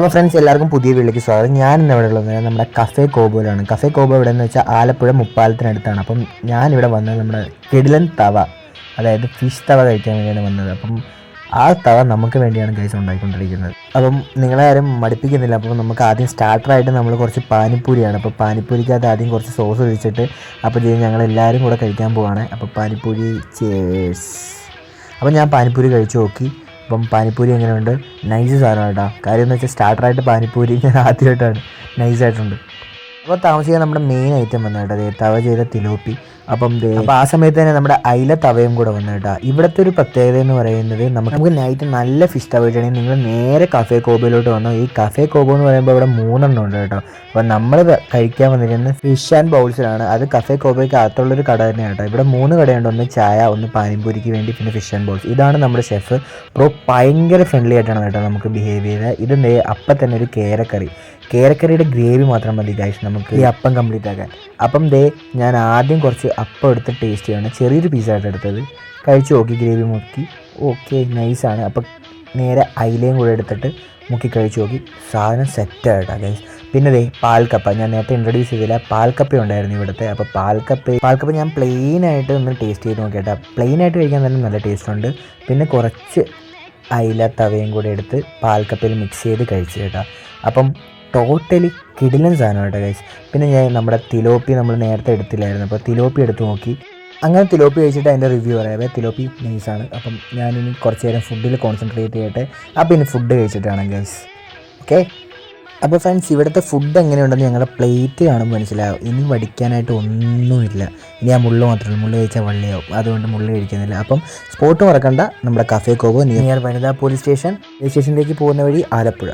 അപ്പോൾ ഫ്രണ്ട്സ് എല്ലാവർക്കും പുതിയ വീട്ടിലേക്ക് സ്വാഗതം. ഞാൻ ഇന്ന് ഇവിടെ ഉള്ളത് നമ്മുടെ കഫേ കോബോയിലാണ്. കഫേ കോബോ ഇവിടെ എന്ന് വെച്ചാൽ ആലപ്പുഴ മുപ്പാലത്തിനടുത്താണ്. അപ്പം ഞാനിവിടെ വന്നത് നമ്മുടെ കിടിലൻ തവ, അതായത് ഫിഷ് തവ കഴിക്കാൻ വേണ്ടിയാണ് വന്നത്. അപ്പം ആ തവ നമുക്ക് വേണ്ടിയാണ് ഗൈസ് ഉണ്ടാക്കിക്കൊണ്ടിരിക്കുന്നത്. അപ്പം നിങ്ങളാരും മടുപ്പിക്കുന്നില്ല. അപ്പം നമുക്ക് ആദ്യം സ്റ്റാർട്ടറായിട്ട് നമ്മൾ കുറച്ച് പാനിപ്പൂരിയാണ്. അപ്പോൾ പാനിപ്പൂരിക്കകത്ത് ആദ്യം കുറച്ച് സോസ് ഒഴിച്ചിട്ട് അപ്പോൾ ഞങ്ങളെല്ലാവരും കൂടെ കഴിക്കാൻ പോവാണ്. അപ്പോൾ പാനിപ്പൂരി ചേഴ്സ്. അപ്പം ഞാൻ പാനിപ്പൂരി കഴിച്ചു നോക്കി. അപ്പം പാനിപ്പൂരി എങ്ങനെയുണ്ട്? നൈസ് സാധനം കേട്ടോ. കാര്യം എന്ന് വെച്ചാൽ സ്റ്റാർട്ടറായിട്ട് പാനിപ്പൂരി ഞാൻ ആദ്യമായിട്ടാണ്, നൈസായിട്ടുണ്ട്. അപ്പോൾ താമസിക്കാൻ നമ്മുടെ മെയിൻ ഐറ്റം വന്നു കേട്ടോ, തവ ചെയ്ത തിലോപ്പി. അപ്പോൾ ആ സമയത്ത് തന്നെ നമ്മുടെ അയില തവയും കൂടെ വന്നു കേട്ടോ. ഇവിടുത്തെ ഒരു പ്രത്യേകത എന്ന് പറയുന്നത് നമുക്ക് നൈറ്റ് നല്ല ഫിഷ് തവ കിട്ടണമെങ്കിൽ നിങ്ങൾ നേരെ കഫേ കോബോയിലോട്ട് വന്നു. ഈ കഫേ കോബോ എന്ന് പറയുമ്പോൾ ഇവിടെ 3 എണ്ണം ഉണ്ട് കേട്ടോ. അപ്പോൾ നമ്മൾ കഴിക്കാൻ വന്നിരിക്കുന്നത് ഫിഷ് ആൻഡ് ബൗൾസിലാണ്. അത് കഫേ കോബോയ്ക്ക് അകത്തുള്ളൊരു കട തന്നെയാണ് കേട്ടോ. ഇവിടെ 3 കടയുണ്ട്. ഒന്ന് ചായ, ഒന്ന് പാനിപ്പൂരിക്ക് വേണ്ടി, പിന്നെ ഫിഷ് ആൻഡ് ബൗൾസ്. ഇതാണ് നമ്മുടെ ഷെഫ് ബ്രോ. ഭയങ്കര ഫ്രണ്ട്ലി ആയിട്ടാണ് കേട്ടോ നമുക്ക് ബിഹേവ് ചെയ്തത്. ഇത് അപ്പം തന്നെ ഒരു കേരക്കറിയുടെ ഗ്രേവി മാത്രം മതി ഗൈസ് നമുക്ക് ഈ അപ്പം കംപ്ലീറ്റ് ആക്കാൻ. അപ്പം ഞാൻ ആദ്യം കുറച്ച് അപ്പം എടുത്ത് ടേസ്റ്റ് ചെയ്യാണ്. ചെറിയൊരു പീസായിട്ട് എടുത്തത് കഴിച്ച് നോക്കി, ഗ്രേവി മുക്കി. ഓക്കെ, നൈസാണ്. അപ്പം നേരെ അയിലയും കൂടെ എടുത്തിട്ട് മുക്കി കഴിച്ച് നോക്കി. സാധനം സെറ്റായിട്ടാ ഗൈസ്. പിന്നെ പാൽക്കപ്പ ഞാൻ നേരത്തെ ഇൻട്രൊഡ്യൂസ് ചെയ്തില്ല. പാൽക്കപ്പ ഉണ്ടായിരുന്നു ഇവിടുത്തെ. അപ്പോൾ പാൽക്കപ്പ ഞാൻ പ്ലെയിനായിട്ട് ഒന്ന് ടേസ്റ്റ് ചെയ്ത് നോക്കിയിട്ടാ. പ്ലെയിനായിട്ട് കഴിക്കാൻ തന്നെ നല്ല ടേസ്റ്റ് ഉണ്ട്. പിന്നെ കുറച്ച് അയില തവയും കൂടെ എടുത്ത് പാൽക്കപ്പയിൽ മിക്സ് ചെയ്ത് കഴിച്ച് കേട്ടോ. അപ്പം ടോട്ടലി കിടിലൻ സാധനം കേട്ടോ ഗൈസ്. പിന്നെ ഞാൻ നമ്മുടെ തിലോപ്പി നമ്മൾ നേരത്തെ എടുത്തില്ലായിരുന്നു. അപ്പോൾ തിലോപ്പി എടുത്ത് നോക്കി. അങ്ങനെ തിലോപ്പി കഴിച്ചിട്ട് അതിൻ്റെ റിവ്യൂ പറയാവേ. തിലോപ്പി നൈസാണ്. അപ്പം ഞാനിനി കുറച്ച് നേരം ഫുഡിൽ കോൺസെൻട്രേറ്റ് ചെയ്യട്ടെ. അപ്പോൾ ഇനി ഫുഡ് കഴിച്ചിട്ടാണ് ഗൈസ്. ഓക്കെ. അപ്പോൾ ഫ്രണ്ട്സ്, ഇവിടുത്തെ ഫുഡ് എങ്ങനെയുണ്ടെന്ന് ഞങ്ങളുടെ പ്ലേറ്റ് കാണുമ്പോൾ മനസ്സിലാവും. ഇനി വടിക്കാനായിട്ട് ഒന്നുമില്ല. ഇനി ആ മുള്ള് മാത്രമേ, മുള്ള് കഴിച്ചാൽ വള്ളിയാവും. അതുകൊണ്ട് മുള്ള് കഴിക്കുന്നില്ല. അപ്പം സ്പോട്ട് മറക്കണ്ട, നമ്മുടെ കഫേ കോബോ നിയർ വനിതാ പോലീസ് സ്റ്റേഷനിലേക്ക് പോകുന്ന വഴി ആലപ്പുഴ.